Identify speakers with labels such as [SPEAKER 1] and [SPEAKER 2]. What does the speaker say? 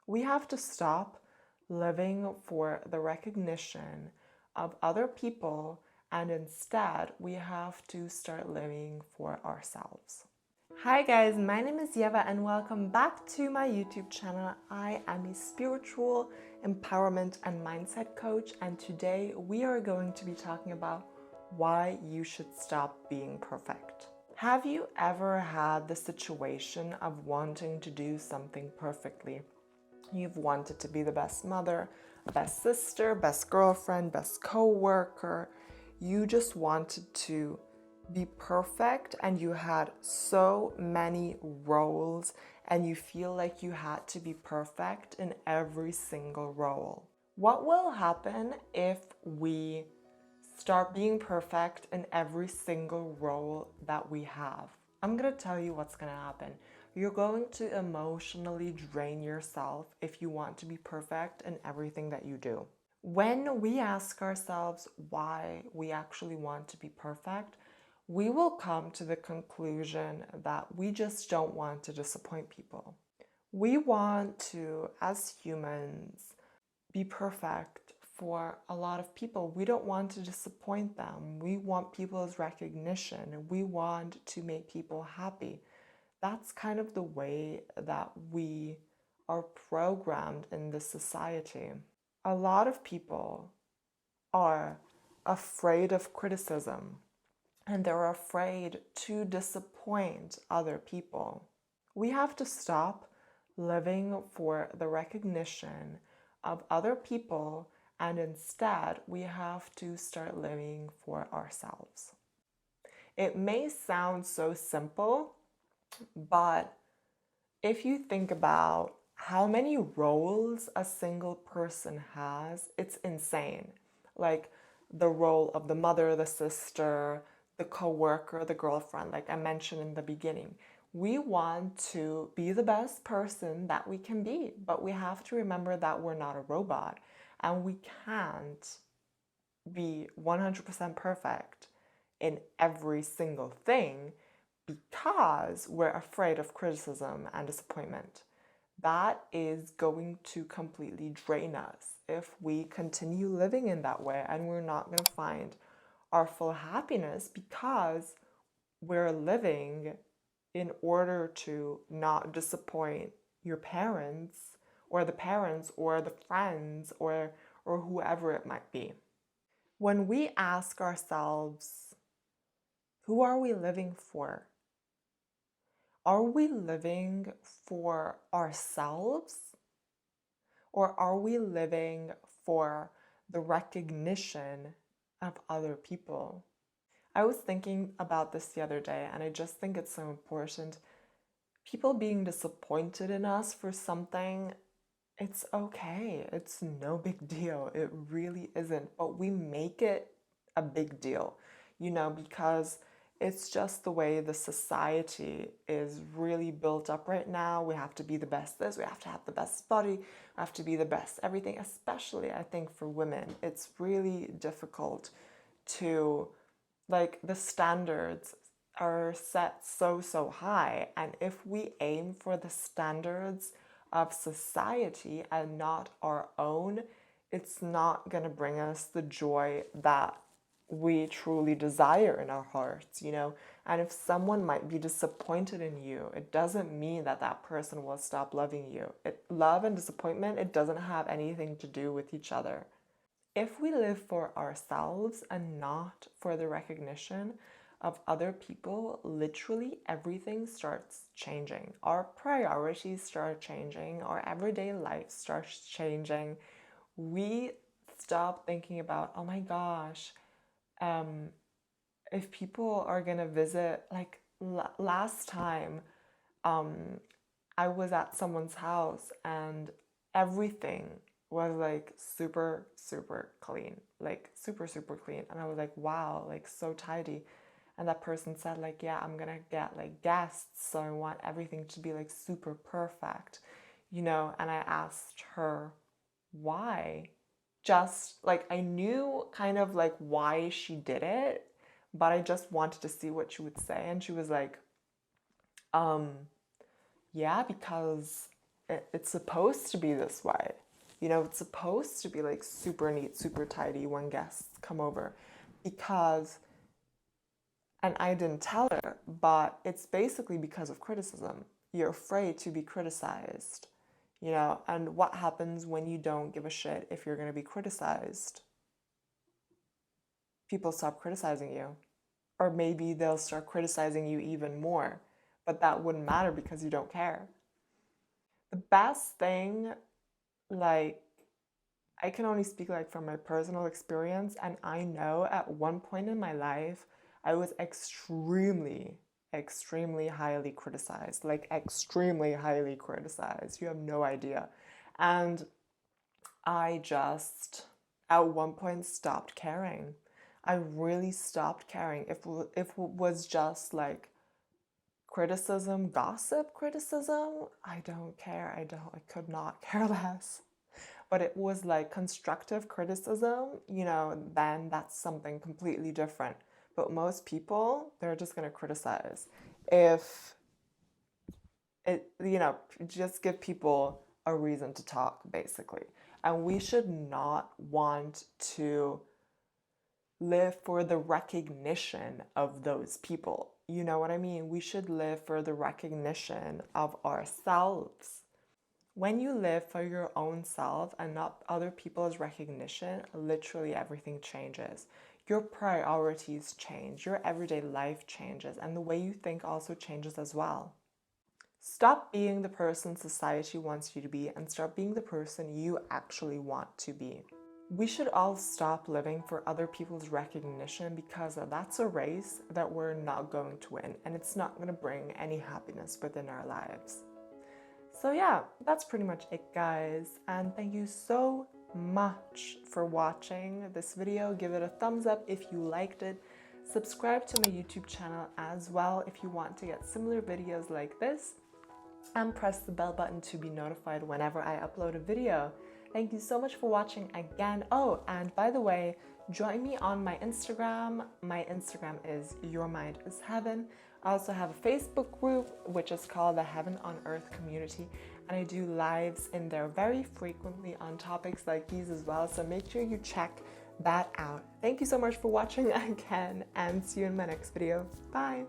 [SPEAKER 1] We have to stop living for the recognition of other people, and instead we have to start living for ourselves. Hi guys, my name is Ieva and welcome back to my YouTube channel. I am a spiritual empowerment and mindset coach, and today we are going to be talking about why you should stop being perfect. Have you ever had the situation of wanting to do something perfectly? You've wanted to be the best mother, best sister, best girlfriend, best co-worker. You just wanted to be perfect, and you had so many roles and you feel like you had to be perfect in every single role. What will happen if we start being perfect in every single role that we have? I'm gonna tell you what's gonna happen. You're going to emotionally drain yourself if you want to be perfect in everything that you do. When we ask ourselves why we actually want to be perfect, we will come to the conclusion that we just don't want to disappoint people. We want to, as humans, be perfect for a lot of people. We don't want to disappoint them. We want people's recognition. We want to make people happy. That's kind of the way that we are programmed in this society. A lot of people are afraid of criticism, and they're afraid to disappoint other people. We have to stop living for the recognition of other people, and instead we have to start living for ourselves. It may sound so simple, but if you think about how many roles a single person has, it's insane. Like the role of the mother, the sister, the co-worker, the girlfriend, like I mentioned in the beginning. We want to be the best person that we can be, but we have to remember that we're not a robot and we can't be 100% perfect in every single thing because we're afraid of criticism and disappointment. That is going to completely drain us if we continue living in that way, and we're not going to find our full happiness because we're living in order to not disappoint your parents or the friends or whoever it might be. When we ask ourselves, who are we living for? Are we living for ourselves, or are we living for the recognition of other people? I was thinking about this the other day, and I just think it's so important. People being disappointed in us for something, it's okay. It's no big deal. It really isn't. But we make it a big deal, because it's just the way the society is really built up right now. We have to be the best this, we have to have the best body, we have to be the best everything, especially I think for women. It's really difficult to, like, the standards are set so high, and if we aim for the standards of society and not our own, it's not going to bring us the joy that we truly desire in our hearts, And if someone might be disappointed in you, it doesn't mean that that person will stop loving you. Love and disappointment, it doesn't have anything to do with each other. If we live for ourselves and not for the recognition of other people, literally everything starts changing. Our priorities start changing, our everyday life starts changing. We stop thinking about, oh my gosh, if people are gonna visit, like last time, I was at someone's house and everything was like super clean, like super clean, and I was like, wow, like so tidy. And that person said, like, yeah, I'm gonna get like guests, so I want everything to be like super perfect, and I asked her why. Just like, I knew kind of like why she did it, but I just wanted to see what she would say. And she was like, yeah, because it's supposed to be this way. You know, it's supposed to be like super neat, super tidy when guests come over because, and I didn't tell her, but it's basically because of criticism. You're afraid to be criticized, you know, and what happens when you don't give a shit if you're going to be criticized? People stop criticizing you. Or maybe they'll start criticizing you even more, but that wouldn't matter because you don't care. The best thing, like, I can only speak like from my personal experience, and I know at one point in my life I was extremely highly criticized, like extremely highly criticized. You have no idea. And I just at one point stopped caring. I really stopped caring. If it was just like criticism, gossip criticism, I don't care. I could not care less. But it was like constructive criticism, you know, then that's something completely different. But most people, they're just going to criticize. If it, you know, just give people a reason to talk, basically. And we should not want to live for the recognition of those people. You know what I mean? We should live for the recognition of ourselves. When you live for your own self and not other people's recognition, literally everything changes. Your priorities change, your everyday life changes, and the way you think also changes as well. Stop being the person society wants you to be and start being the person you actually want to be. We should all stop living for other people's recognition because that's a race that we're not going to win and it's not going to bring any happiness within our lives. So yeah, that's pretty much it, guys, and thank you so much for watching this video. Give it a thumbs up if you liked it. Subscribe to my YouTube channel as well if you want to get similar videos like this, and press the bell button to be notified whenever I upload a video. Thank you so much for watching again. Oh, and by the way, join me on my Instagram. My Instagram is Your Mind is Heaven. I also have a Facebook group, which is called the Heaven on Earth Community, and I do lives in there very frequently on topics like these as well, so make sure you check that out. Thank you so much for watching again, and see you in my next video. Bye!